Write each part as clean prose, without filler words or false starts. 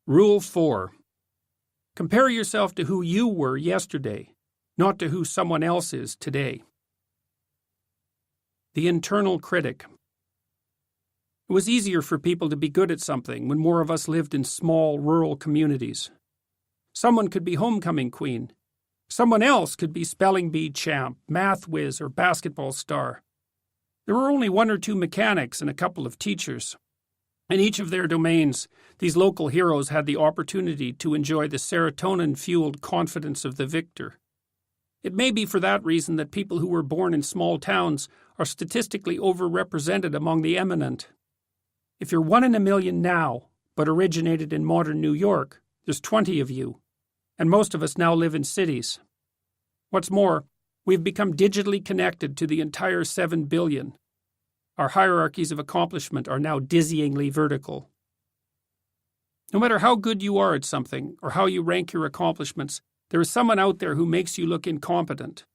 Rule 4. Compare yourself to who you were yesterday, not to who someone else is today. The internal critic. It was easier for people to be good at something when more of us lived in small, rural communities. Someone could be homecoming queen. Someone else could be spelling bee champ, math whiz, or basketball star. There were only one or two mechanics and a couple of teachers. In each of their domains, these local heroes had the opportunity to enjoy the serotonin-fueled confidence of the victor. It may be for that reason that people who were born in small towns are statistically overrepresented among the eminent. If you're 1 in a million now, but originated in modern New York, there's 20 of you, and most of us now live in cities. What's more, we've become digitally connected to the entire 7 billion. Our hierarchies of accomplishment are now dizzyingly vertical. No matter how good you are at something or how you rank your accomplishments, there is someone out there who makes you look incompetent.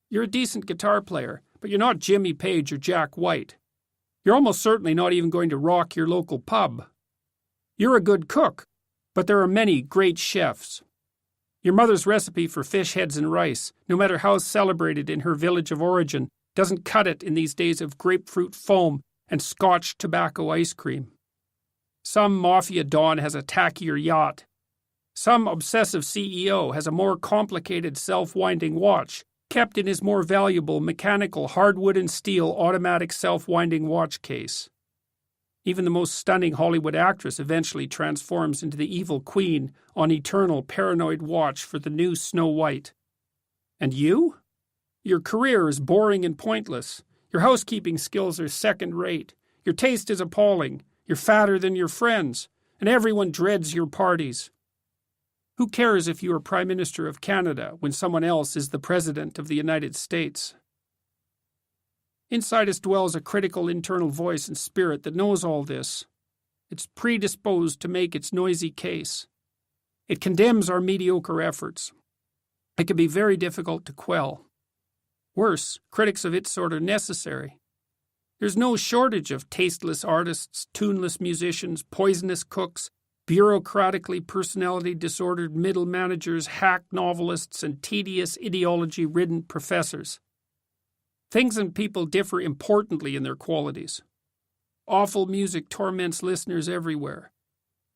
You're a decent guitar player, but you're not Jimmy Page or Jack White. You're almost certainly not even going to rock your local pub. You're a good cook, but there are many great chefs. Your mother's recipe for fish heads and rice, no matter how celebrated in her village of origin, doesn't cut it in these days of grapefruit foam and Scotch tobacco ice cream. Some mafia don has a tackier yacht. Some obsessive CEO has a more complicated self-winding watch, kept in his more valuable mechanical hardwood and steel automatic self-winding watch case. Even the most stunning Hollywood actress eventually transforms into the evil queen on eternal paranoid watch for the new Snow White. And you? Your career is boring and pointless. Your housekeeping skills are second-rate. Your taste is appalling. You're fatter than your friends, and everyone dreads your parties. Who cares if you are Prime Minister of Canada when someone else is the President of the United States? Inside us dwells a critical internal voice and spirit that knows all this. It's predisposed to make its noisy case. It condemns our mediocre efforts. It can be very difficult to quell. Worse, critics of its sort are necessary. There's no shortage of tasteless artists, tuneless musicians, poisonous cooks, bureaucratically personality-disordered middle managers, hack novelists, and tedious ideology-ridden professors. Things and people differ importantly in their qualities. Awful music torments listeners everywhere.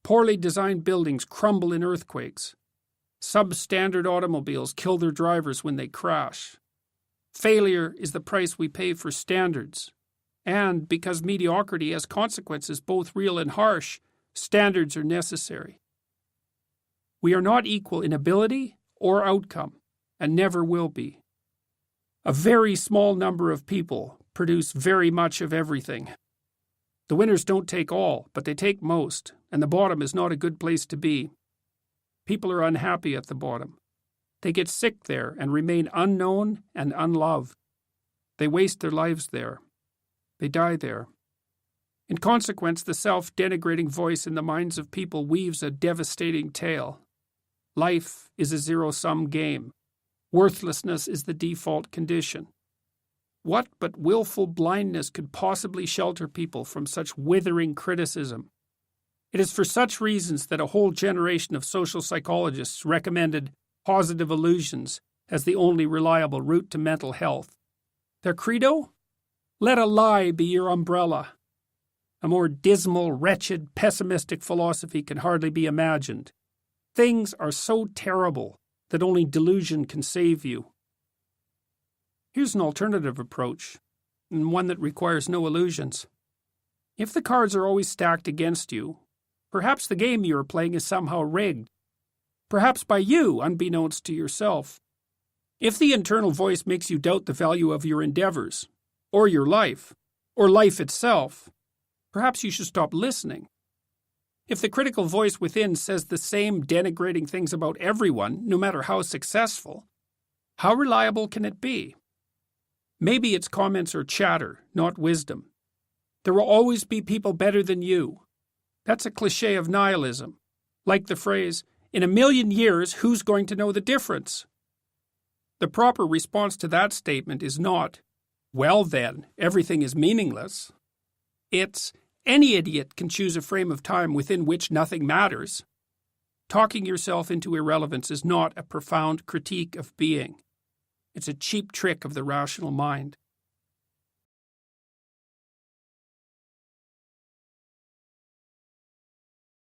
Poorly designed buildings crumble in earthquakes. Substandard automobiles kill their drivers when they crash. Failure is the price we pay for standards. And because mediocrity has consequences both real and harsh, standards are necessary. We are not equal in ability or outcome, and never will be. A very small number of people produce very much of everything. The winners don't take all, but they take most, and the bottom is not a good place to be. People are unhappy at the bottom. They get sick there and remain unknown and unloved. They waste their lives there. They die there. In consequence, the self-denigrating voice in the minds of people weaves a devastating tale. Life is a zero-sum game. Worthlessness is the default condition. What but willful blindness could possibly shelter people from such withering criticism? It is for such reasons that a whole generation of social psychologists recommended positive illusions as the only reliable route to mental health. Their credo? Let a lie be your umbrella. A more dismal, wretched, pessimistic philosophy can hardly be imagined. Things are so terrible that only delusion can save you. Here's an alternative approach, and one that requires no illusions. If the cards are always stacked against you, perhaps the game you are playing is somehow rigged. Perhaps by you, unbeknownst to yourself. If the internal voice makes you doubt the value of your endeavors, or your life, or life itself, perhaps you should stop listening. If the critical voice within says the same denigrating things about everyone, no matter how successful, how reliable can it be? Maybe its comments are chatter, not wisdom. There will always be people better than you. That's a cliché of nihilism. Like the phrase, in a million years, who's going to know the difference? The proper response to that statement is not, well then, everything is meaningless. It's, any idiot can choose a frame of time within which nothing matters, Talking yourself into irrelevance is not a profound critique of being. It's a cheap trick of the rational mind.